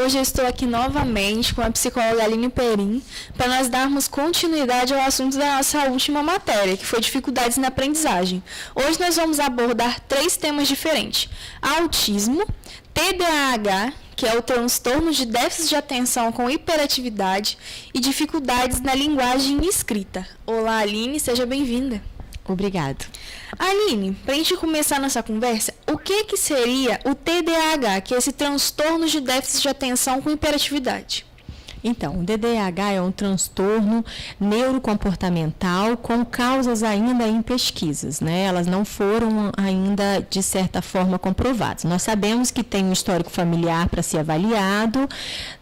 Hoje eu estou aqui novamente com a psicóloga Aline Perim para nós darmos continuidade ao assunto da nossa última matéria, que foi dificuldades na aprendizagem. Hoje nós vamos abordar 3 temas diferentes: autismo, TDAH, que é o transtorno de déficit de atenção com hiperatividade, e dificuldades na linguagem escrita. Olá, Aline, seja bem-vinda. Obrigado. Aline, para a gente começar nossa conversa, o que seria o TDAH, que é esse transtorno de déficit de atenção com hiperatividade? Então, o TDAH é um transtorno neurocomportamental com causas ainda em pesquisas, né? Elas não foram ainda, de certa forma, comprovadas. Nós sabemos que tem um histórico familiar para ser avaliado,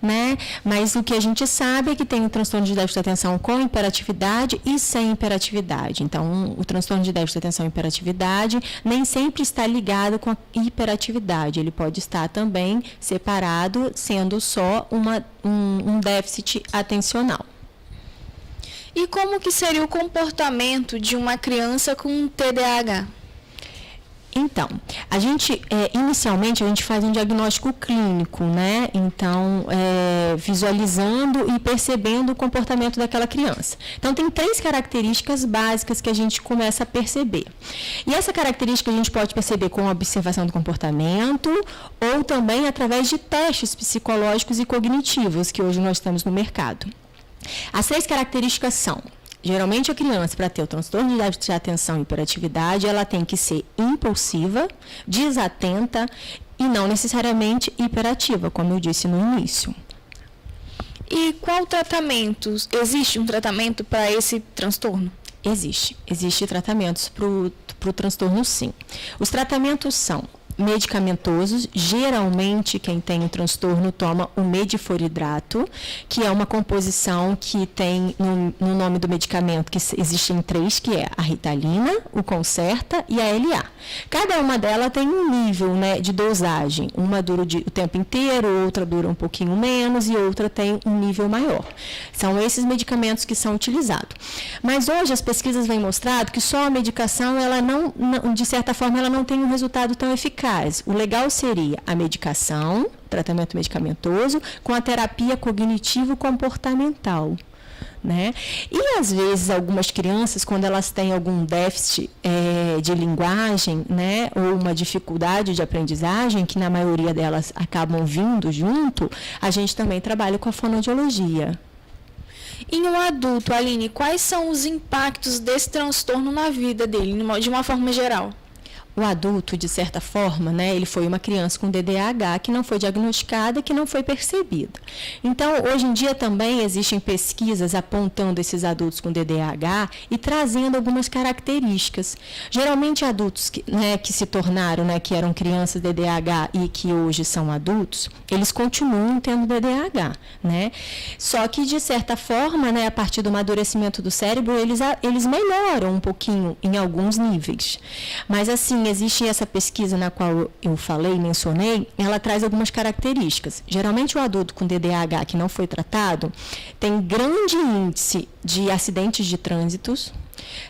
né? Mas o que a gente sabe é que tem um transtorno de déficit de atenção com hiperatividade e sem hiperatividade. Então, o transtorno de déficit de atenção e hiperatividade nem sempre está ligado com a hiperatividade. Ele pode estar também separado, sendo só um déficit atencional. E como que seria o comportamento de uma criança com TDAH? Então, inicialmente a gente faz um diagnóstico clínico, né? Então, visualizando e percebendo o comportamento daquela criança. Então, tem 3 características básicas que a gente começa a perceber. E essa característica a gente pode perceber com a observação do comportamento ou também através de testes psicológicos e cognitivos que hoje nós temos no mercado. As 3 características são: geralmente a criança, para ter o transtorno de déficit de atenção e hiperatividade, ela tem que ser impulsiva, desatenta e não necessariamente hiperativa, como eu disse no início. E qual tratamento? Existe um tratamento para esse transtorno? Existe tratamentos para o transtorno, sim. Os tratamentos são medicamentosos. Geralmente, quem tem o transtorno toma o medifluoridrato, que é uma composição que tem no nome do medicamento, que existem 3, que é a Ritalina, o Concerta e a LA. Cada uma delas tem um nível, né, de dosagem. Uma dura o tempo inteiro, outra dura um pouquinho menos e outra tem um nível maior. São esses medicamentos que são utilizados. Mas hoje as pesquisas vêm mostrando que só a medicação, ela não, de certa forma, ela não tem um resultado tão eficaz. O legal seria a medicação, tratamento medicamentoso, com a terapia cognitivo-comportamental, né? E, às vezes, algumas crianças, quando elas têm algum déficit de linguagem, né, ou uma dificuldade de aprendizagem, que na maioria delas acabam vindo junto, a gente também trabalha com a fonoaudiologia. Em um adulto, Aline, quais são os impactos desse transtorno na vida dele, de uma forma geral? O adulto, de certa forma, né, ele foi uma criança com TDAH que não foi diagnosticada, que não foi percebida. Então, hoje em dia também existem pesquisas apontando esses adultos com TDAH e trazendo algumas características. Geralmente, adultos que se tornaram, né, que eram crianças TDAH e que hoje são adultos, eles continuam tendo TDAH, né? Só que, de certa forma, né, a partir do amadurecimento do cérebro, eles melhoram um pouquinho em alguns níveis. Mas, assim, existe essa pesquisa na qual eu mencionei, ela traz algumas características. Geralmente o adulto com TDAH que não foi tratado tem grande índice de acidentes de trânsitos,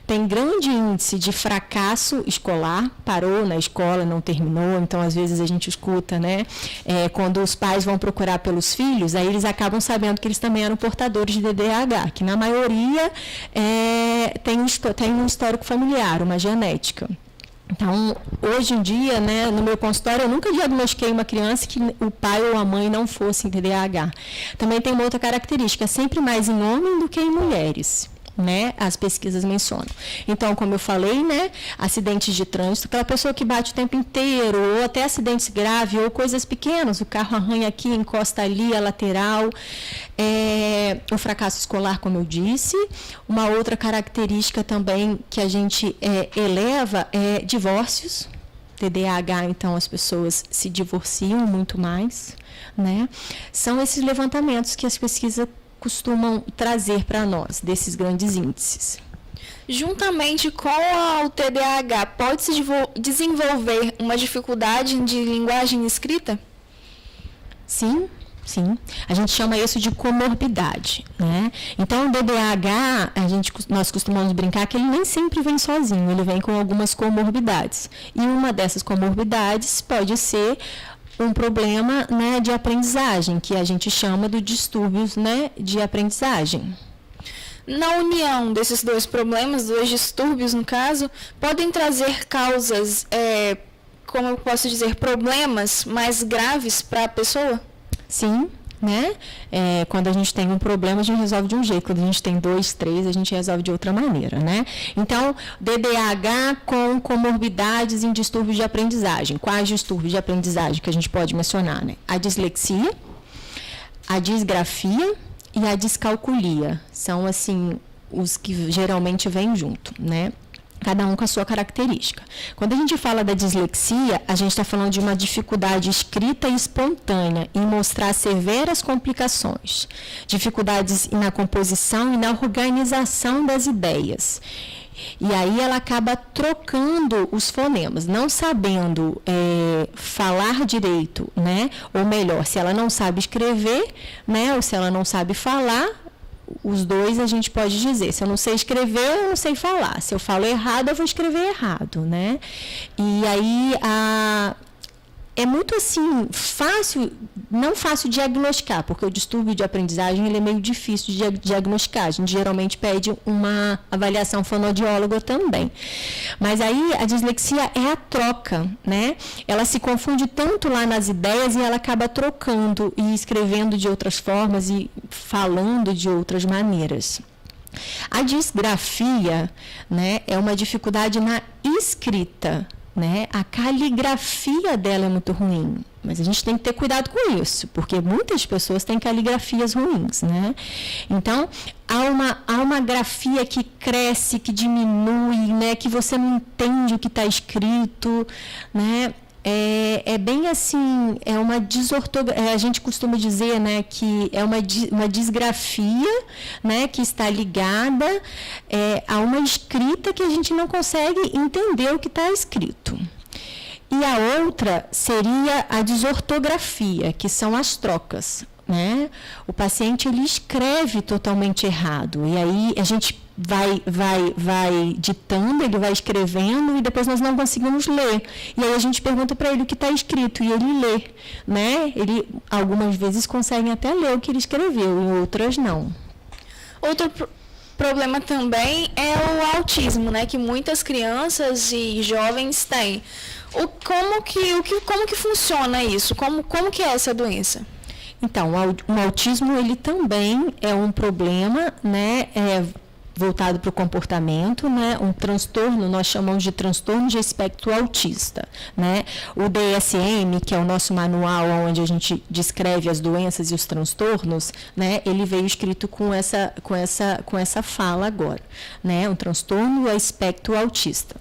tem grande índice de fracasso escolar, parou na escola, não terminou. Então, às vezes a gente escuta, né, quando os pais vão procurar pelos filhos, aí eles acabam sabendo que eles também eram portadores de TDAH, que na maioria tem um histórico familiar, uma genética. Então, hoje em dia, né, no meu consultório, eu nunca diagnostiquei uma criança que o pai ou a mãe não fossem TDAH. Também tem uma outra característica, sempre mais em homem do que em mulheres, né? As pesquisas mencionam. Então, como eu falei, né, acidentes de trânsito, aquela pessoa que bate o tempo inteiro, ou até acidentes graves, ou coisas pequenas, o carro arranha aqui, encosta ali, a lateral, o fracasso escolar, como eu disse. Uma outra característica também que a gente eleva é divórcios. TDAH, então, as pessoas se divorciam muito mais, né? São esses levantamentos que as pesquisas costumam trazer para nós, desses grandes índices. Juntamente com o TDAH, pode-se desenvolver uma dificuldade de linguagem escrita? Sim. A gente chama isso de comorbidade, né? Então, o TDAH, nós costumamos brincar que ele nem sempre vem sozinho, ele vem com algumas comorbidades. E uma dessas comorbidades pode ser um problema, né, de aprendizagem, que a gente chama de distúrbios, né, de aprendizagem. Na união desses dois problemas, dois distúrbios no caso, podem trazer causas, como eu posso dizer, problemas mais graves para a pessoa? Sim, né? Quando a gente tem um problema, a gente resolve de um jeito. Quando a gente tem 2, 3, a gente resolve de outra maneira, né? Então, DDAH com comorbidades em distúrbios de aprendizagem. Quais distúrbios de aprendizagem que a gente pode mencionar, né? A dislexia, a disgrafia e a descalculia. São, assim, os que geralmente vêm junto, né? Cada um com a sua característica. Quando a gente fala da dislexia, a gente está falando de uma dificuldade escrita e espontânea em mostrar severas complicações, dificuldades na composição e na organização das ideias. E aí ela acaba trocando os fonemas, não sabendo falar direito, né? Ou melhor, se ela não sabe escrever, né? Ou se ela não sabe falar, os dois a gente pode dizer, se eu não sei escrever, eu não sei falar. Se eu falo errado, eu vou escrever errado, né? E aí é muito assim, não fácil diagnosticar, porque o distúrbio de aprendizagem ele é meio difícil de diagnosticar. A gente geralmente pede uma avaliação fonoaudióloga também. Mas aí a dislexia é a troca, né? Ela se confunde tanto lá nas ideias e ela acaba trocando e escrevendo de outras formas e falando de outras maneiras. A disgrafia, né, é uma dificuldade na escrita, né? A caligrafia dela é muito ruim, mas a gente tem que ter cuidado com isso, porque muitas pessoas têm caligrafias ruins, né? Então, há uma grafia que cresce, que diminui, né? Que você não entende o que está escrito, né? É bem assim, é uma a gente costuma dizer, né, que é uma disgrafia, né, que está ligada a uma escrita que a gente não consegue entender o que está escrito. E a outra seria a desortografia, que são as trocas, né? O paciente ele escreve totalmente errado, e aí a gente vai ditando, ele vai escrevendo e depois nós não conseguimos ler. E aí a gente pergunta para ele o que está escrito e ele lê, né? Ele algumas vezes consegue até ler o que ele escreveu e outras não. Outro problema também é o autismo, né? Que muitas crianças e jovens têm. Como que funciona isso? Como que é essa doença? Então, o autismo ele também é um problema, né? Voltado para o comportamento, né? Um transtorno, nós chamamos de transtorno de espectro autista, né? O DSM, que é o nosso manual onde a gente descreve as doenças e os transtornos, né? Ele veio escrito com essa fala agora, né? Um transtorno do espectro autista.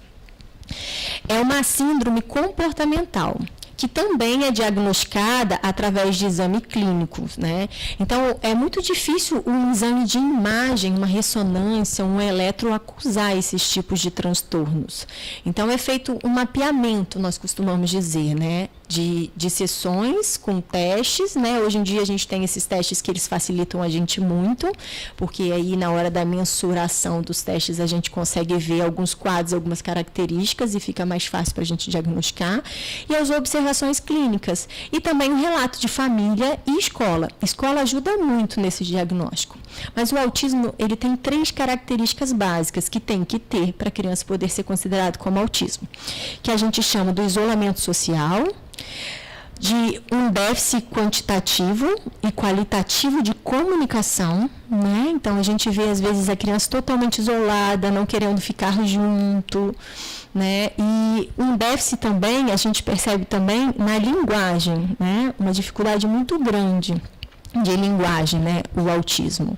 É uma síndrome comportamental, que também é diagnosticada através de exame clínico, né? Então, é muito difícil um exame de imagem, uma ressonância, um eletro acusar esses tipos de transtornos. Então, é feito um mapeamento, nós costumamos dizer, né? De sessões com testes, né? Hoje em dia a gente tem esses testes que eles facilitam a gente muito, porque aí na hora da mensuração dos testes a gente consegue ver alguns quadros, algumas características e fica mais fácil para a gente diagnosticar. E as observações clínicas e também o relato de família e escola. Escola ajuda muito nesse diagnóstico. Mas o autismo, ele tem 3 características básicas que tem que ter para a criança poder ser considerado como autismo, que a gente chama do isolamento social, de um déficit quantitativo e qualitativo de comunicação, né? Então, a gente vê, às vezes, a criança totalmente isolada, não querendo ficar junto, né? E um déficit também, a gente percebe também na linguagem, né? Uma dificuldade muito grande de linguagem, né? O autismo.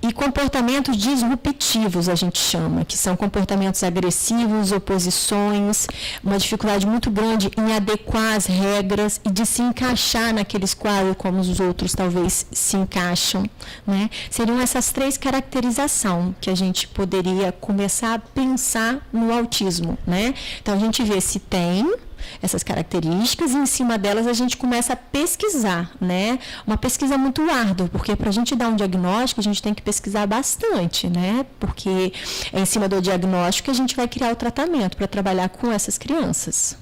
E comportamentos disruptivos, a gente chama, que são comportamentos agressivos, oposições, uma dificuldade muito grande em adequar as regras e de se encaixar naqueles quadros como os outros talvez se encaixam, né? Seriam essas 3 caracterizações que a gente poderia começar a pensar no autismo, né? Então, a gente vê se tem essas características e em cima delas a gente começa a pesquisar, né? Uma pesquisa muito árdua, porque para a gente dar um diagnóstico a gente tem que pesquisar bastante, né? Porque é em cima do diagnóstico que a gente vai criar o tratamento para trabalhar com essas crianças.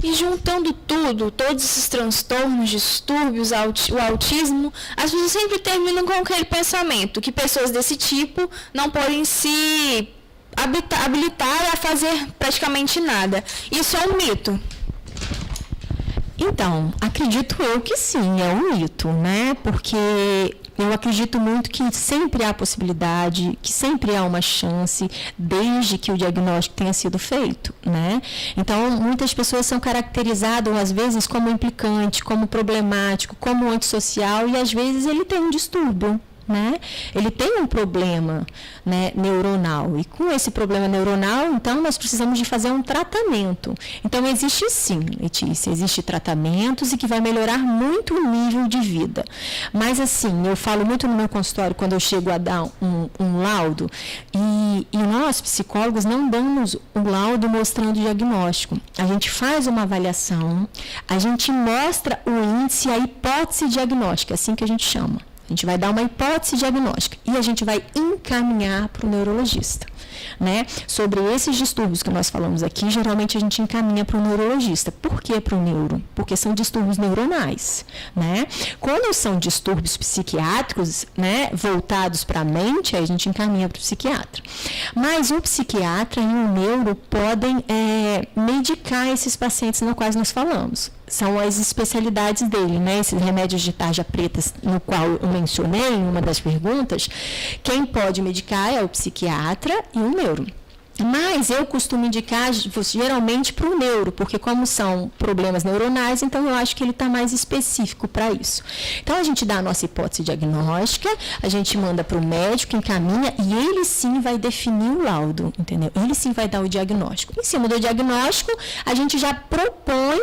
E juntando tudo, todos esses transtornos, distúrbios, o autismo, as pessoas sempre terminam com aquele pensamento que pessoas desse tipo não podem se habilitar a fazer praticamente nada. Isso é um mito. Então, acredito eu que sim, é um mito, né? Porque eu acredito muito que sempre há possibilidade, que sempre há uma chance, desde que o diagnóstico tenha sido feito, né? Então, muitas pessoas são caracterizadas, às vezes, como implicante, como problemático, como antissocial, e às vezes ele tem um distúrbio, né? Ele tem um problema, né, neuronal, e com esse problema neuronal, então, nós precisamos de fazer um tratamento. Então, existe sim, Letícia, existe tratamentos e que vai melhorar muito o nível de vida. Mas, assim, eu falo muito no meu consultório, quando eu chego a dar um laudo, e nós, psicólogos, não damos um laudo mostrando o diagnóstico. A gente faz uma avaliação, a gente mostra o índice, a hipótese diagnóstica, é assim que a gente chama. A gente vai dar uma hipótese diagnóstica e a gente vai encaminhar para o neurologista, né? Sobre esses distúrbios que nós falamos aqui, geralmente a gente encaminha para o neurologista. Por que para o neuro? Porque são distúrbios neuronais, né? Quando são distúrbios psiquiátricos, né, voltados para a mente, aí a gente encaminha para o psiquiatra. Mas o psiquiatra e o neuro podem medicar esses pacientes nos quais nós falamos. São as especialidades dele, né? Esses remédios de tarja preta, no qual eu mencionei em uma das perguntas, quem pode medicar é o psiquiatra e o neuro. Mas eu costumo indicar geralmente para o neuro, porque como são problemas neuronais, então eu acho que ele está mais específico para isso. Então a gente dá a nossa hipótese diagnóstica, a gente manda para o médico, encaminha, e ele sim vai definir o laudo, entendeu? Ele sim vai dar o diagnóstico. Em cima do diagnóstico, a gente já propõe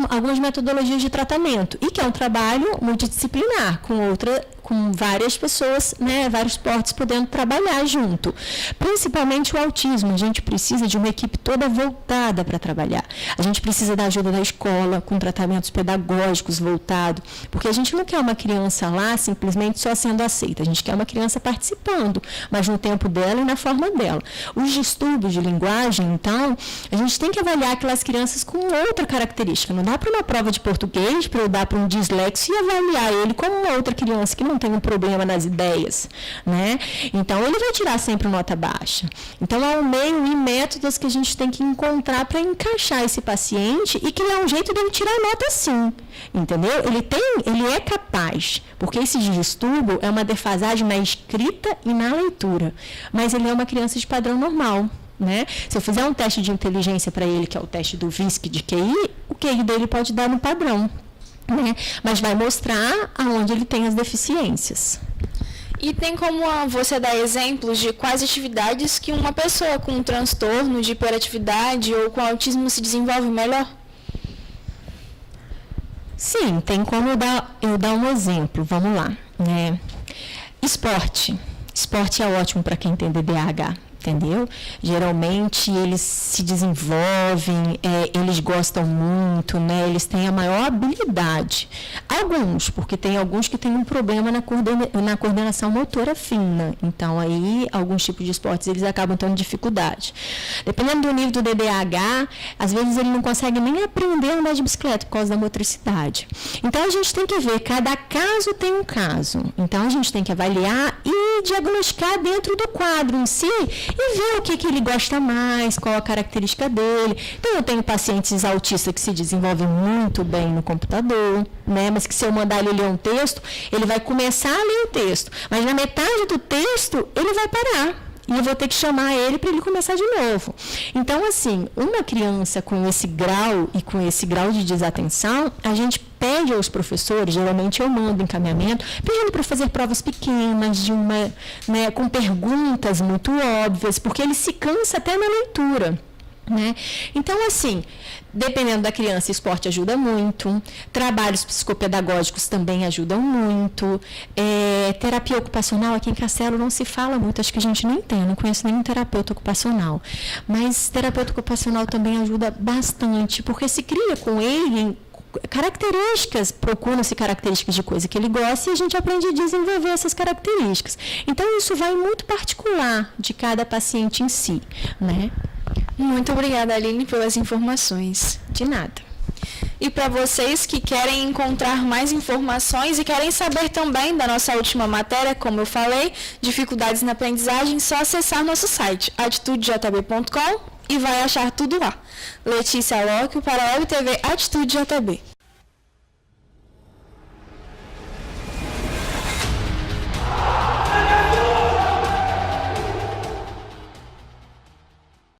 algumas metodologias de tratamento, e que é um trabalho multidisciplinar, com várias pessoas, né, vários portes podendo trabalhar junto. Principalmente o autismo, a gente precisa de uma equipe toda voltada para trabalhar. A gente precisa da ajuda da escola, com tratamentos pedagógicos voltados, porque a gente não quer uma criança lá simplesmente só sendo aceita, a gente quer uma criança participando, mas no tempo dela e na forma dela. Os distúrbios de linguagem, então, a gente tem que avaliar aquelas crianças com outra característica. Não dá para uma prova de português, para eu dar para um dislexo e avaliar ele como uma outra criança que não tem um problema nas ideias, né? Então, ele vai tirar sempre nota baixa. Então, é um meio e métodos que a gente tem que encontrar para encaixar esse paciente e criar um jeito dele tirar nota sim, entendeu? Ele é capaz, porque esse distúrbio é uma defasagem na escrita e na leitura, mas ele é uma criança de padrão normal, né? Se eu fizer um teste de inteligência para ele, que é o teste do VISC de QI, o QI dele pode dar no padrão, né? Mas vai mostrar aonde ele tem as deficiências. E tem como você dar exemplos de quais atividades que uma pessoa com um transtorno de hiperatividade ou com autismo se desenvolve melhor? Sim, tem como eu dar um exemplo. Vamos lá, né? Esporte. Esporte é ótimo para quem tem DDAH. Entendeu? Geralmente eles se desenvolvem, eles gostam muito, né? Eles têm a maior habilidade. Alguns, porque tem alguns que têm um problema na coordenação motora fina. Então, aí, alguns tipos de esportes eles acabam tendo dificuldade. Dependendo do nível do DDAH, às vezes ele não consegue nem aprender a andar de bicicleta por causa da motricidade. Então, a gente tem que ver, cada caso tem um caso. Então, a gente tem que avaliar e diagnosticar dentro do quadro em si, e ver o que ele gosta mais, qual a característica dele. Então, eu tenho pacientes autistas que se desenvolvem muito bem no computador, né? Mas que se eu mandar ele ler um texto, ele vai começar a ler o texto, mas na metade do texto, ele vai parar. E eu vou ter que chamar ele para ele começar de novo. Então, assim, uma criança com esse grau e com esse grau de desatenção, a gente pede aos professores, geralmente eu mando encaminhamento, pedindo para fazer provas pequenas, com perguntas muito óbvias, porque ele se cansa até na leitura. Né? Então, assim, dependendo da criança, esporte ajuda muito, trabalhos psicopedagógicos também ajudam muito, terapia ocupacional, aqui em Castelo não se fala muito, acho que a gente nem tem, eu não conheço nenhum terapeuta ocupacional, mas terapeuta ocupacional também ajuda bastante, porque se cria com ele procuram-se características de coisa que ele gosta e a gente aprende a desenvolver essas características. Então, isso vai muito particular de cada paciente em si, né? Muito obrigada, Aline, pelas informações. De nada. E para vocês que querem encontrar mais informações e querem saber também da nossa última matéria, como eu falei, dificuldades na aprendizagem, só acessar nosso site, atitudejb.com, e vai achar tudo lá. Letícia Lóquio para a Web TV Atitude JB.